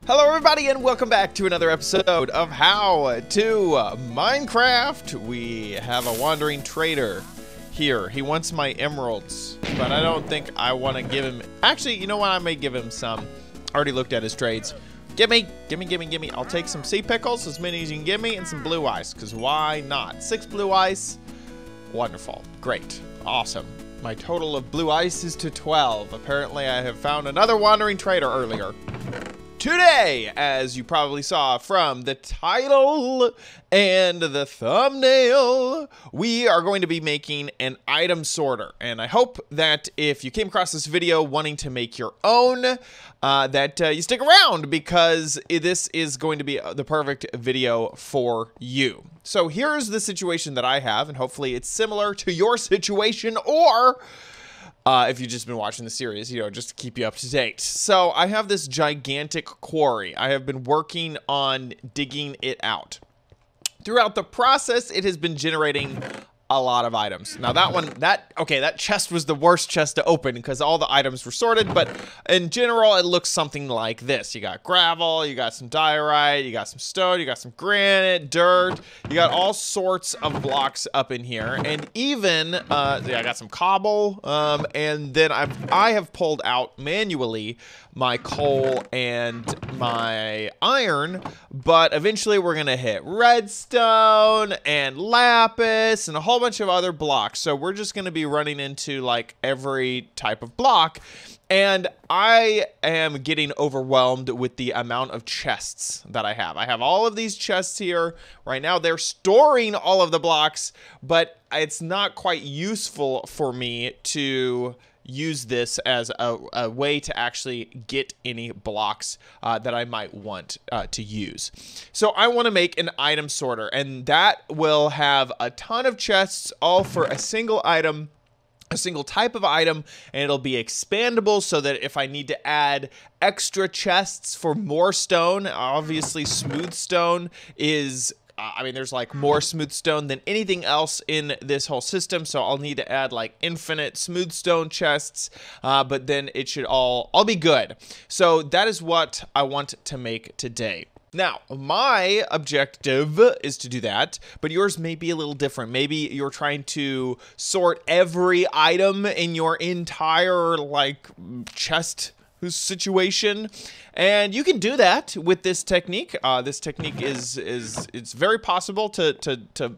Hello everybody and welcome back to another episode of How to Minecraft. We have a wandering trader here. He wants my emeralds, but I don't think I want to give him... Actually, you know what? I may give him some. I already looked at his trades. Gimme. I'll take some sea pickles, as many as you can give me, and some blue ice, because why not? 6 blue ice. Wonderful. Great. Awesome. My total of blue ice is to 12. Apparently, I have found another wandering trader earlier. Today, as you probably saw from the title and the thumbnail, we are going to be making an item sorter. And I hope that if you came across this video wanting to make your own, that you stick around, because this is going to be the perfect video for you. So here's the situation that I have, and hopefully it's similar to your situation, or... if you've just been watching the series, you know, just to keep you up to date. So I have this gigantic quarry. I have been working on digging it out. Throughout the process, it has been generating a lot of items. Now that chest was the worst chest to open because all the items were sorted, but in general, it looks something like this. You got gravel, you got some diorite, you got some stone, you got some granite, dirt, you got all sorts of blocks up in here, and even, I got some cobble, and then I have pulled out manually my coal and my iron, but eventually we're gonna hit redstone and lapis and a whole bunch of other blocks. So we're just gonna be running into like every type of block, and I am getting overwhelmed with the amount of chests that I have. I have all of these chests here right now. They're storing all of the blocks, but it's not quite useful for me to use this as a way to actually get any blocks that I might want to use. So I want to make an item sorter, and that will have a ton of chests all for a single item, a single type of item, and it'll be expandable so that if I need to add extra chests for more stone, obviously smooth stone is... I mean, there's like more smooth stone than anything else in this whole system, so I'll need to add like infinite smooth stone chests, but then it should all be good. So that is what I want to make today. Now, my objective is to do that, but yours may be a little different. Maybe you're trying to sort every item in your entire like chest situation, and you can do that with this technique. This technique it's very possible to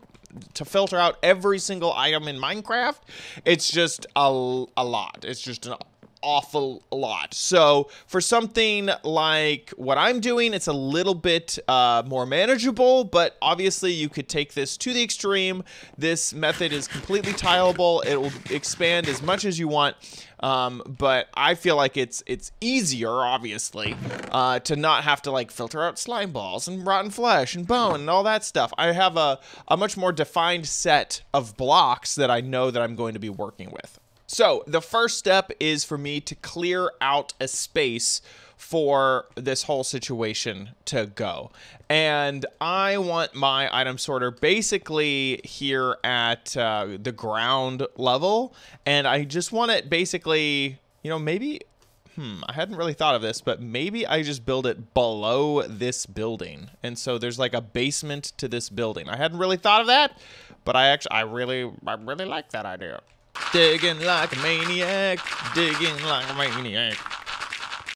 filter out every single item in Minecraft. It's just a lot. It's just an awful lot. So for something like what I'm doing, it's a little bit more manageable, but obviously you could take this to the extreme. This method is completely tileable. It will expand as much as you want. But I feel like it's easier, obviously, to not have to like filter out slime balls and rotten flesh and bone and all that stuff. I have a much more defined set of blocks that I know that I'm going to be working with. So the first step is for me to clear out a space for this whole situation to go. And I want my item sorter basically here at the ground level. And I just want it basically, you know, maybe, I hadn't really thought of this, but maybe I just build it below this building. And so there's like a basement to this building. I hadn't really thought of that, but I really like that idea. Digging like a maniac, digging like a maniac.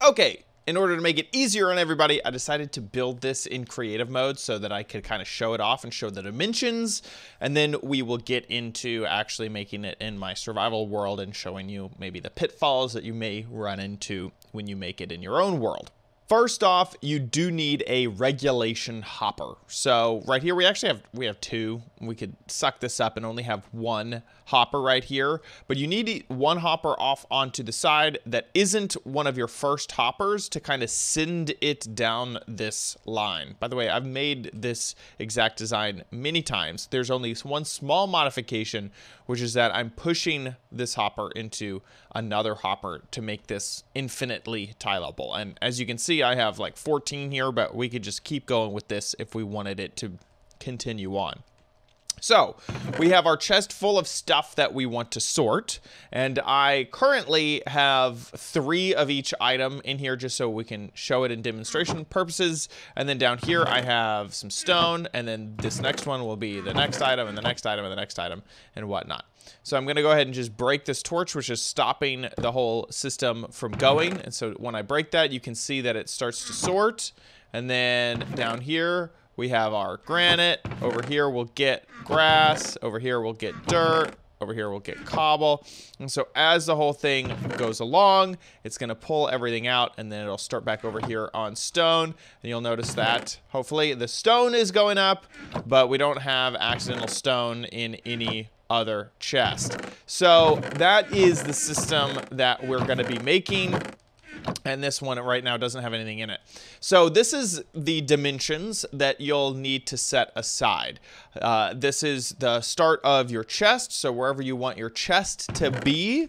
Okay, in order to make it easier on everybody, I decided to build this in creative mode so that I could kind of show it off and show the dimensions, and then we will get into actually making it in my survival world and showing you maybe the pitfalls that you may run into when you make it in your own world. First off, you do need a regulation hopper. So right here, we have two. We could suck this up and only have one hopper right here, but you need one hopper off onto the side that isn't one of your first hoppers to kind of send it down this line. By the way, I've made this exact design many times. There's only one small modification, which is that I'm pushing this hopper into another hopper to make this infinitely tileable. And as you can see, I have like 14 here, but we could just keep going with this if we wanted it to continue on. So we have our chest full of stuff that we want to sort, and I currently have 3 of each item in here just so we can show it in demonstration purposes. And then down here I have some stone, and then this next one will be the next item and the next item and the next item and whatnot. So I'm gonna go ahead and just break this torch, which is stopping the whole system from going. And so when I break that, you can see that it starts to sort. And then down here, we have our granite. Over here, we'll get grass. Over here, we'll get dirt. Over here, we'll get cobble. And so as the whole thing goes along, it's going to pull everything out, and then it'll start back over here on stone. And you'll notice that, hopefully, the stone is going up, but we don't have accidental stone in any other chest. So that is the system that we're going to be making. And this one right now doesn't have anything in it. So this is the dimensions that you'll need to set aside. This is the start of your chest. So wherever you want your chest to be,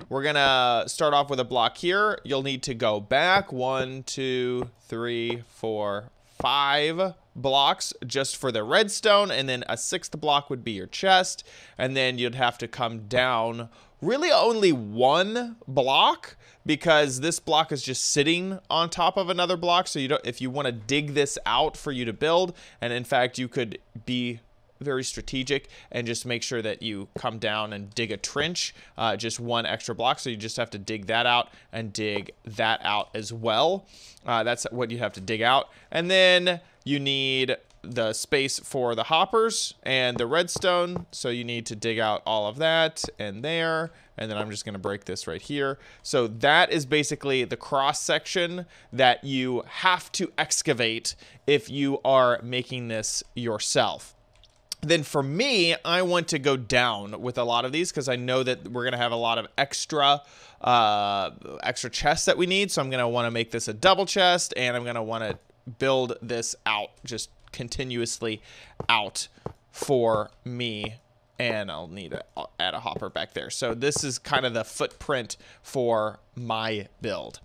we're gonna start off with a block here. You'll need to go back 1, 2, 3, 4, 5 blocks just for the redstone, and then a 6th block would be your chest, and then you'd have to come down really only 1 block, because this block is just sitting on top of another block. So you don't, if you want to dig this out for you to build, and in fact you could be very strategic and just make sure that you come down and dig a trench, just 1 extra block. So you just have to dig that out and dig that out as well. That's what you have to dig out. And then you need the space for the hoppers and the redstone. So you need to dig out all of that and there. And then I'm just going to break this right here. So that is basically the cross section that you have to excavate if you are making this yourself. Then for me, I want to go down with a lot of these because I know that we're going to have a lot of extra chests that we need. So I'm going to want to make this a double chest, and I'm going to want to build this out, just continuously out for me. And I'll need to add a hopper back there. So this is kind of the footprint for my build.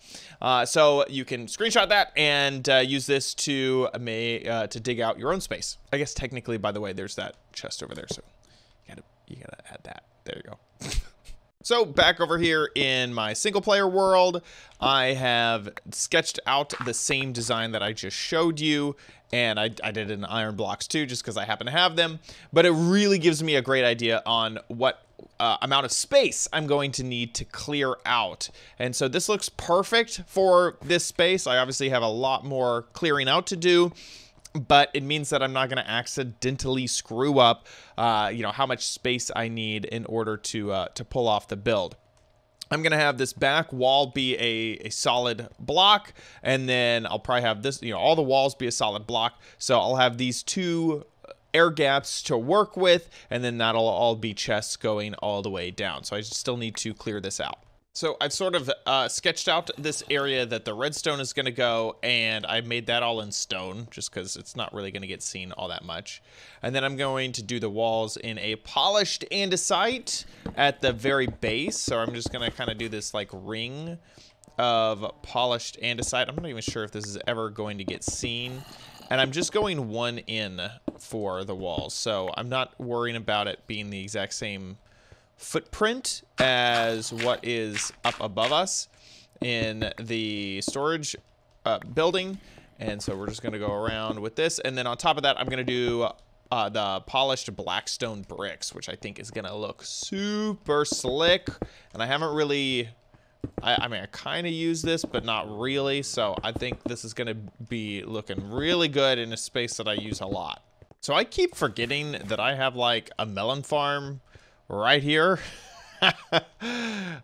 So you can screenshot that and use this to dig out your own space. I guess technically, by the way, there's that chest over there. So you gotta add that. There you go. So back over here in my single player world, I have sketched out the same design that I just showed you. And I did it in iron blocks too, just because I happen to have them. But it really gives me a great idea on what amount of space I'm going to need to clear out. And so this looks perfect for this space. I obviously have a lot more clearing out to do, but it means that I'm not going to accidentally screw up, how much space I need in order to pull off the build. I'm going to have this back wall be a solid block, and then I'll probably have this, all the walls be a solid block. So I'll have these 2 air gaps to work with, and then that'll all be chests going all the way down. So I still need to clear this out. So I've sort of sketched out this area that the redstone is going to go, and I made that all in stone just because it's not really going to get seen all that much. And then I'm going to do the walls in a polished andesite at the very base. So I'm just going to kind of do this like ring of polished andesite. I'm not even sure if this is ever going to get seen. And I'm just going 1 in for the walls. So I'm not worrying about it being the exact same footprint as what is up above us in the storage building. And so we're just going to go around with this. And then on top of that, I'm going to do the polished blackstone bricks, which I think is going to look super slick. And I haven't really, I mean, I kind of use this, but not really. So I think this is going to be looking really good in a space that I use a lot. So I keep forgetting that I have like a melon farm right here.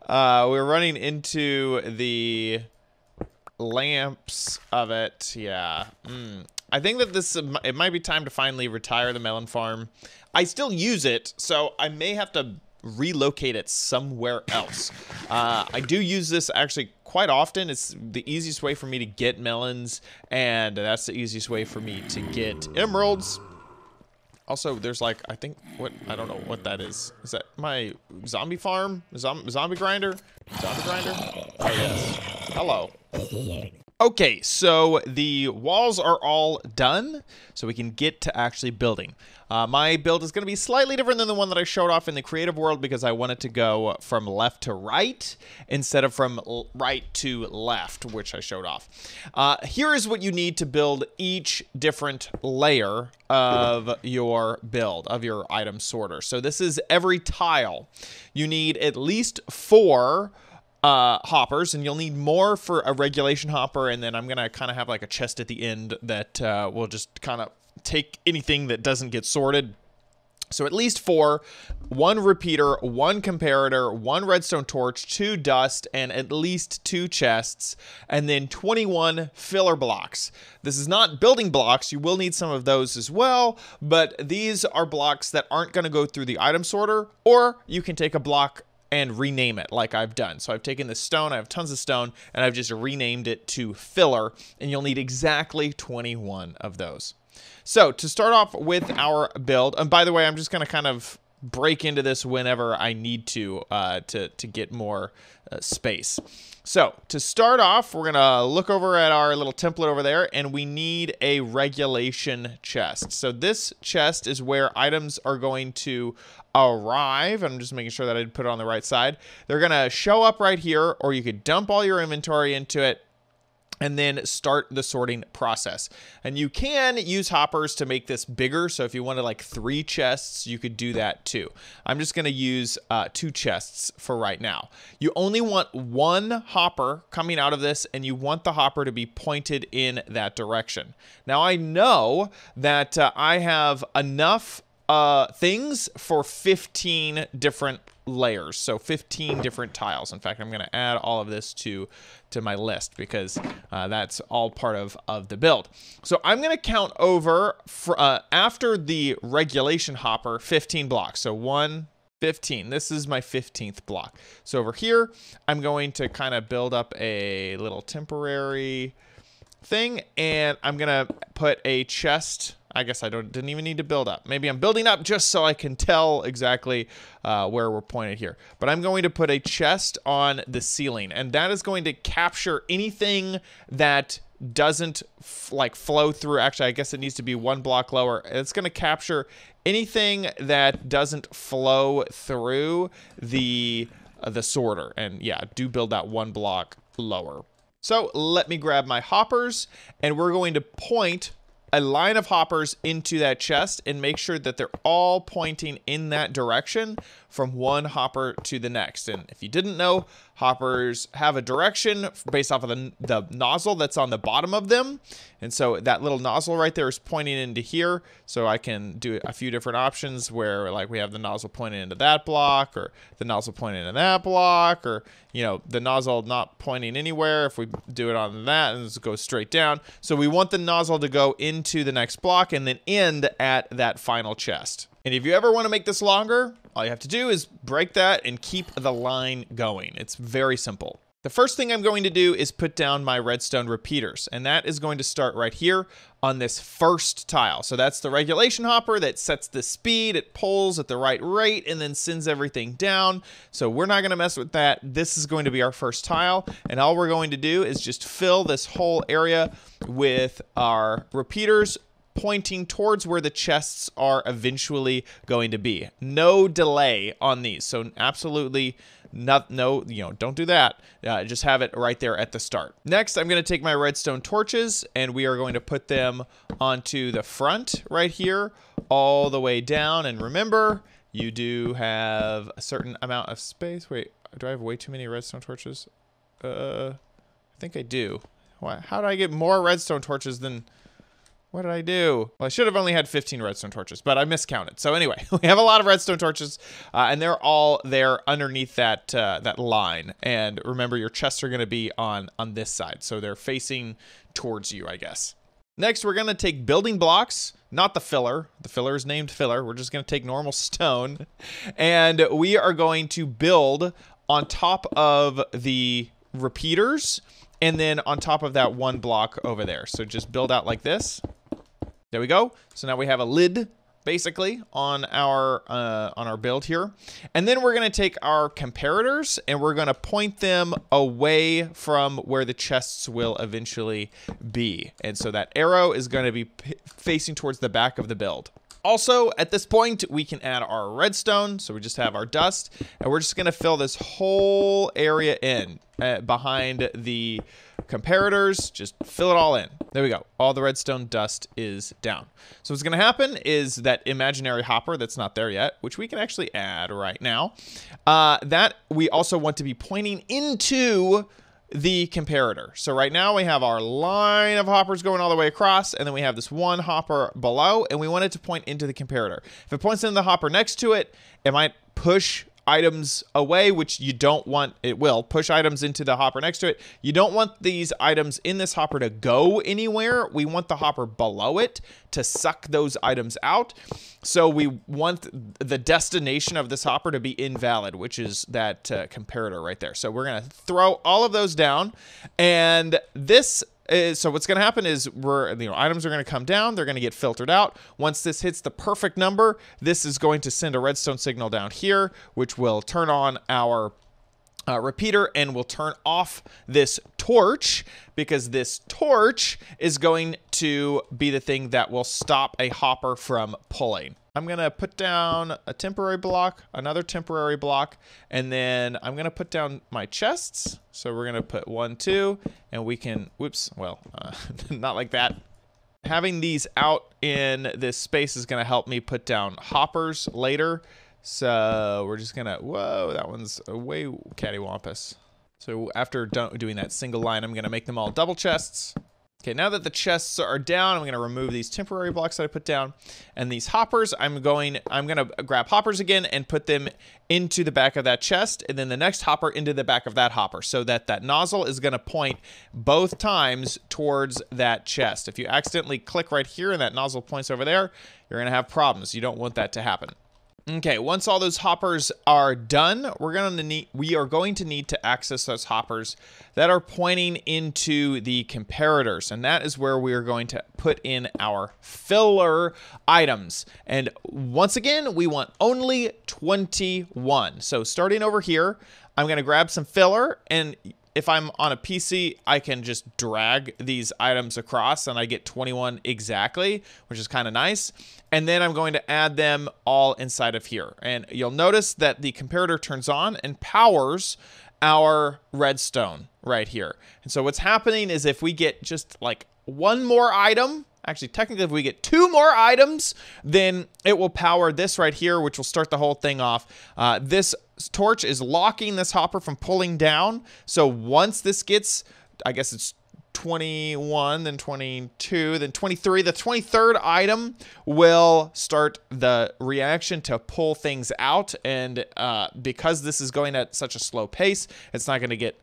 We're running into the lamps of it. Yeah. I think that it might be time to finally retire the melon farm. I still use it, so I may have to relocate it somewhere else. I do use this actually quite often. It's the easiest way for me to get melons, and that's the easiest way for me to get emeralds. Also, there's like, I don't know what that is. Is that my zombie farm? Zombie grinder? Zombie grinder? Oh, yes. Hello. Okay, so the walls are all done, so we can get to actually building. My build is going to be slightly different than the one that I showed off in the creative world because I want it to go from left to right instead of from right to left, which I showed off. Here is what you need to build each different layer of your build, of your item sorter. So this is every tile. You need at least 4 hoppers, and you'll need more for a regulation hopper, and then I'm gonna kind of have like a chest at the end that will just kind of take anything that doesn't get sorted. So at least 4, 1 repeater, 1 comparator, 1 redstone torch, 2 dust, and at least 2 chests, and then 21 filler blocks. This is not building blocks. You will need some of those as well, but these are blocks that aren't going to go through the item sorter, or you can take a block and rename it like I've done. So I've taken this stone, I have tons of stone, and I've just renamed it to filler, and you'll need exactly 21 of those. So to start off with our build, and by the way, I'm just gonna kind of break into this whenever I need to get more space. So to start off, we're gonna look over at our little template over there, and we need a regulation chest. So this chest is where items are going to arrive. I'm just making sure that I put it on the right side. They're gonna show up right here, or you could dump all your inventory into it and then start the sorting process. And you can use hoppers to make this bigger. So if you wanted like 3 chests, you could do that too. I'm just gonna use 2 chests for right now. You only want 1 hopper coming out of this, and you want the hopper to be pointed in that direction. Now I know that I have enough things for 15 different layers, so 15 different tiles. In fact, I'm going to add all of this to my list because that's all part of the build. So I'm going to count over after the regulation hopper 15 blocks. So 1, 15. This is my 15th block. So over here, I'm going to kind of build up a little temporary thing, and I'm going to put a chest. I guess I didn't even need to build up. Maybe I'm building up just so I can tell exactly where we're pointed here. But I'm going to put a chest on the ceiling, and that is going to capture anything that doesn't like flow through. Actually, I guess it needs to be 1 block lower. It's going to capture anything that doesn't flow through the sorter. And yeah, do build that 1 block lower. So let me grab my hoppers, and we're going to point a line of hoppers into that chest and make sure that they're all pointing in that direction from one hopper to the next. And if you didn't know, hoppers have a direction based off of the nozzle that's on the bottom of them. And so that little nozzle right there is pointing into here. So I can do a few different options where like we have the nozzle pointing into that block, or the nozzle pointing into that block, or, you know, the nozzle not pointing anywhere. If we do it on that and just go straight down. So we want the nozzle to go into the next block and then end at that final chest. And if you ever want to make this longer, all you have to do is break that and keep the line going. It's very simple. The first thing I'm going to do is put down my redstone repeaters, and that is going to start right here on this first tile. So that's the regulation hopper that sets the speed, it pulls at the right rate, and then sends everything down. So we're not going to mess with that. This is going to be our first tile, and all we're going to do is just fill this whole area with our repeaters, pointing towards where the chests are eventually going to be. No delay on these. So absolutely no, you know, don't do that. Just have it right there at the start. Next, I'm going to take my redstone torches, and we are going to put them onto the front right here, all the way down. And remember, you do have a certain amount of space. Wait, do I have way too many redstone torches? I think I do. Why? How did I get more redstone torches than... What did I do? Well, I should have only had 15 redstone torches, but I miscounted. So anyway, we have a lot of redstone torches, and they're all there underneath that that line. And remember, your chests are going to be on this side, so they're facing towards you, I guess. Next, we're going to take building blocks, not the filler. The filler is named filler. We're just going to take normal stone, and we are going to build on top of the repeaters, and then on top of that 1 block over there. So just build out like this. There we go. So now we have a lid basically on our build here. And then we're going to take our comparators and we're going to point them away from where the chests will eventually be. And so that arrow is going to be facing towards the back of the build. Also, at this point, we can add our redstone. So we just have our dust, and we're just going to fill this whole area in behind the comparators. Just fill it all in. There we go. All the redstone dust is down. So what's going to happen is that imaginary hopper that's not there yet, which we can actually add right now, that we also want to be pointing into the comparator. So right now we have our line of hoppers going all the way across, and then we have this one hopper below, and we want it to point into the comparator. If it points into the hopper next to it, it might push items away, which you don't want. It will push items into the hopper next to it. You don't want these items in this hopper to go anywhere. We want the hopper below it to suck those items out. So we want the destination of this hopper to be invalid, which is that comparator right there. So we're going to throw all of those down, and this so what's going to happen is items are going to come down. They're going to get filtered out. Once this hits the perfect number, this is going to send a redstone signal down here, which will turn on our repeater and will turn off this torch, because this torch is going to be the thing that will stop a hopper from pulling. I'm going to put down a temporary block, another temporary block, and then I'm going to put down my chests. So we're going to put 1, 2, and we can, whoops, well, not like that. Having these out in this space is going to help me put down hoppers later. So we're just going to, whoa, that one's way cattywampus. So after doing that single line, I'm going to make them all double chests. Okay, now that the chests are down, I'm going to remove these temporary blocks that I put down. And these hoppers, I'm going to grab hoppers again and put them into the back of that chest, and then the next hopper into the back of that hopper, so that that nozzle is going to point both times towards that chest. If you accidentally click right here and that nozzle points over there, you're going to have problems. You don't want that to happen. Okay, once all those hoppers are done, we are going to need to access those hoppers that are pointing into the comparators, and that is where we are going to put in our filler items. And once again, we want only 21. So starting over here, I'm going to grab some filler, and if I'm on a PC, I can just drag these items across and I get 21 exactly, which is kind of nice. And then I'm going to add them all inside of here. And you'll notice that the comparator turns on and powers our redstone right here. And so what's happening is if we get just like one more item, actually technically if we get 2 more items, then it will power this right here, which will start the whole thing off. This torch is locking this hopper from pulling down. So once this gets, I guess it's 21, then 22, then 23, the 23rd item will start the reaction to pull things out. And because this is going at such a slow pace, it's not going to get,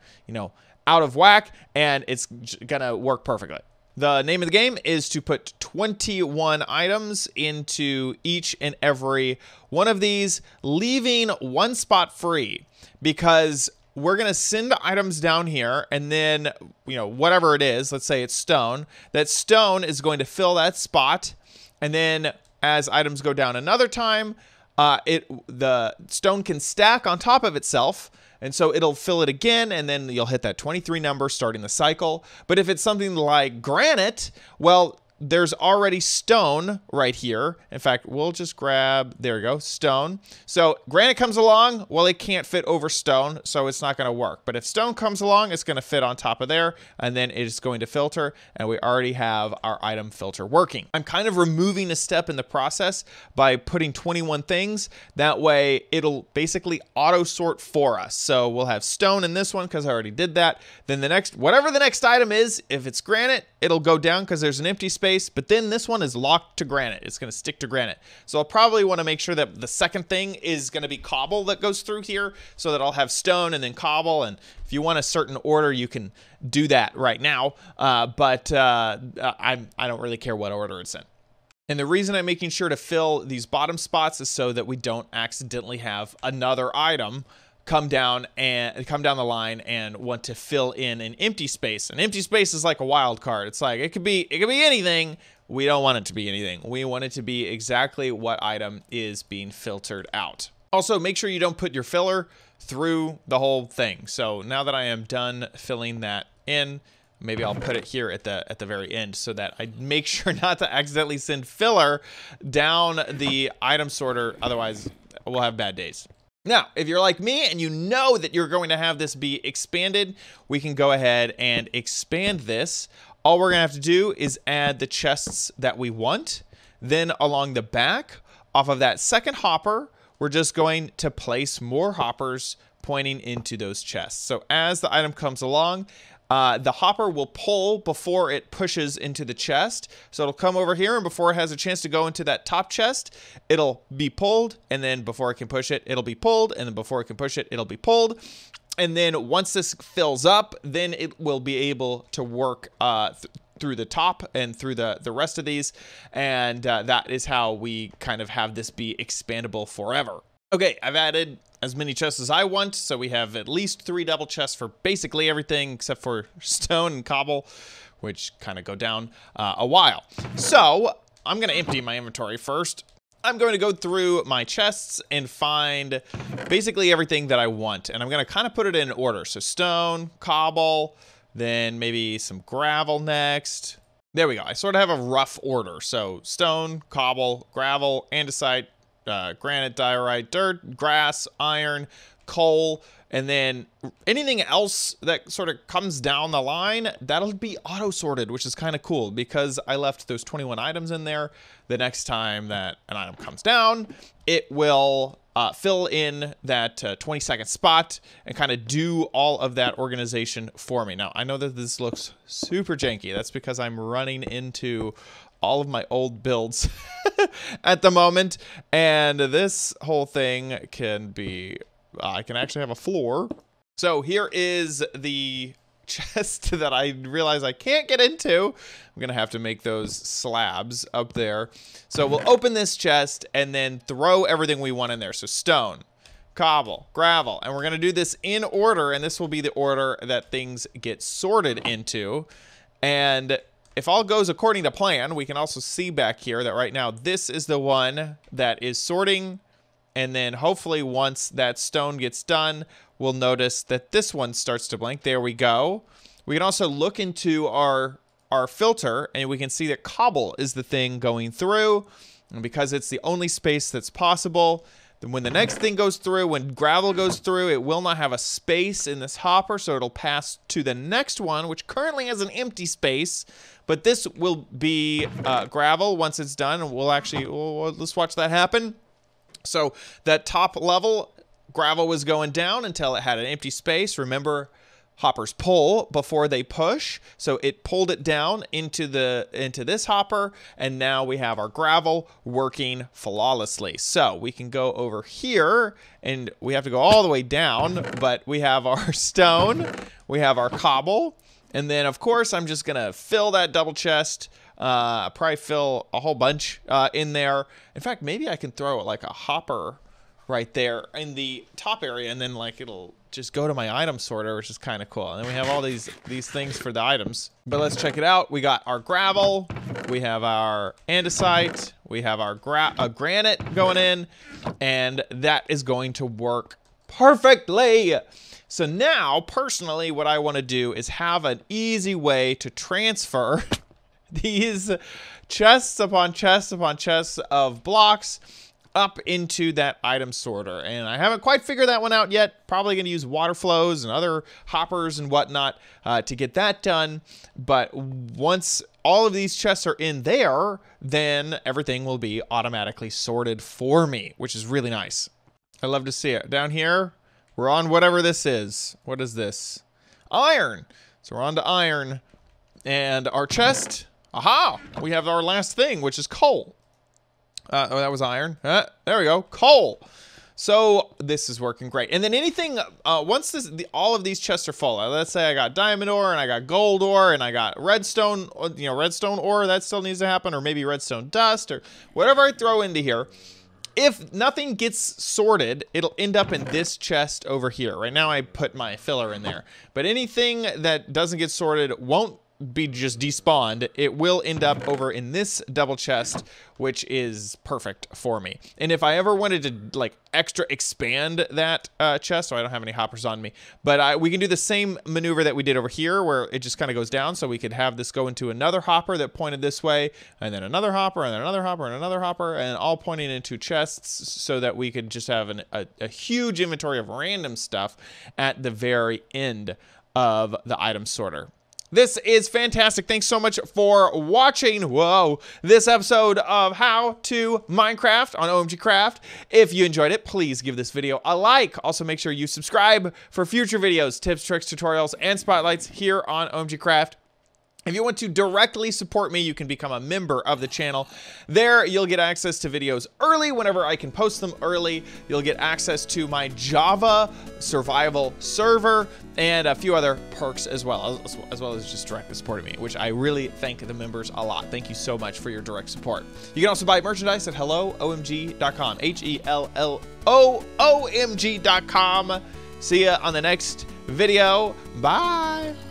out of whack, and it's going to work perfectly. The name of the game is to put 21 items into each and every one of these, leaving one spot free, because we're going to send items down here, and then, whatever it is, let's say it's stone, that stone is going to fill that spot. And then as items go down another time, the stone can stack on top of itself. And so it'll fill it again, and then you'll hit that 23 number starting the cycle. But if it's something like granite, well, there's already stone right here. In fact, we'll just grab, there we go, stone. So granite comes along, well, it can't fit over stone, so it's not going to work. But if stone comes along, it's going to fit on top of there, and then it's going to filter, and we already have our item filter working. I'm kind of removing a step in the process by putting 21 things. That way, it'll basically auto sort for us. So we'll have stone in this one because I already did that. Then the next, whatever the next item is, if it's granite, it'll go down because there's an empty space. But then this one is locked to granite. It's going to stick to granite. So I'll probably want to make sure that the second thing is going to be cobble that goes through here, so that I'll have stone and then cobble. And if you want a certain order, you can do that right now. But I don't really care what order it's in. And the reason I'm making sure to fill these bottom spots is so that we don't accidentally have another item come down the line and want to fill in an empty space. An empty space is like a wild card. It's like it could be anything. We don't want it to be anything. We want it to be exactly what item is being filtered out. Also, make sure you don't put your filler through the whole thing. So now that I am done filling that in, maybe I'll put it here at the very end so that I make sure not to accidentally send filler down the item sorter. Otherwise, we'll have bad days. Now, if you're like me and you know that you're going to have this be expanded, we can go ahead and expand this. All we're gonna have to do is add the chests that we want. Then along the back, off of that second hopper, we're just going to place more hoppers pointing into those chests. So as the item comes along, the hopper will pull before it pushes into the chest. So it'll come over here, and before it has a chance to go into that top chest, it'll be pulled, and then before it can push it, it'll be pulled, and then before it can push it, it'll be pulled. And then once this fills up, then it will be able to work through the top and through the rest of these. And that is how we kind of have this be expandable forever. Okay, I've added as many chests as I want. So we have at least 3 double chests for basically everything except for stone and cobble, which kind of go down a while. So I'm going to empty my inventory first. I'm going to go through my chests and find basically everything that I want. And I'm going to kind of put it in order. So stone, cobble, then maybe some gravel next. There we go. I sort of have a rough order. So stone, cobble, gravel, andesite, granite, diorite, dirt, grass, iron, coal, and then anything else that sort of comes down the line, that'll be auto-sorted, which is kind of cool because I left those 21 items in there. The next time that an item comes down, it will fill in that 20-second spot and kind of do all of that organization for me. Now, I know that this looks super janky. That's because I'm running into all of my old builds at the moment, and this whole thing can be I can actually have a floor. So here is the chest that I realize I can't get into. I'm gonna have to make those slabs up there. So we'll open this chest and then throw everything we want in there. So stone, cobble, gravel, and we're gonna do this in order, and this will be the order that things get sorted into. And if all goes according to plan, we can also see back here that right now this is the one that is sorting. And then hopefully once that stone gets done, we'll notice that this one starts to blink. There we go. We can also look into our filter, and we can see that cobble is the thing going through. And because it's the only space that's possible, then when the next thing goes through, when gravel goes through, it will not have a space in this hopper, so it'll pass to the next one, which currently has an empty space. But this will be gravel once it's done, and let's watch that happen. So that top level, gravel was going down until it had an empty space. Remember, hoppers pull before they push. So it pulled it down into this hopper, and now we have our gravel working flawlessly. So we can go over here, and we have to go all the way down, but we have our stone, we have our cobble, and then of course I'm just gonna fill that double chest. Probably fill a whole bunch in there. In fact, maybe I can throw like a hopper right there in the top area, and then like it'll just go to my item sorter, which is kind of cool. And then we have all these things for the items. But let's check it out. We got our gravel, we have our andesite, we have our granite going in, and that is going to work perfectly. So now, personally, what I want to do is have an easy way to transfer these chests upon chests upon chests of blocks up into that item sorter. And I haven't quite figured that one out yet. Probably going to use water flows and other hoppers and whatnot to get that done. But once all of these chests are in there, then everything will be automatically sorted for me, which is really nice. I love to see it. Down here, we're on whatever this is. What is this? Iron. So we're on to iron. And our chest... Aha! We have our last thing, which is coal. Oh, that was iron. There we go. Coal. So this is working great. And then anything, once all of these chests are full, let's say I got diamond ore and I got gold ore and I got redstone, redstone ore, that still needs to happen, or maybe redstone dust or whatever I throw into here. if nothing gets sorted, it'll end up in this chest over here. Right now I put my filler in there, but anything that doesn't get sorted won't be just despawned. It will end up over in this double chest, which is perfect for me. And if I ever wanted to like extra expand that chest, so I don't have any hoppers on me, but we can do the same maneuver that we did over here where it just kind of goes down. So we could have this go into another hopper that pointed this way, and then another hopper, and then another hopper, and another hopper, and all pointing into chests so that we could just have a huge inventory of random stuff at the very end of the item sorter. This is fantastic. Thanks so much for watching, this episode of How to Minecraft on OMG Craft. If you enjoyed it, please give this video a like. Also, make sure you subscribe for future videos, tips, tricks, tutorials, and spotlights here on OMG Craft. If you want to directly support me, you can become a member of the channel. There, you'll get access to videos early whenever I can post them early. You'll get access to my Java survival server and a few other perks as well as just directly supporting me, which I really thank the members a lot. Thank you so much for your direct support. You can also buy merchandise at helloomg.com, HELLOOMG.com. See ya on the next video. Bye.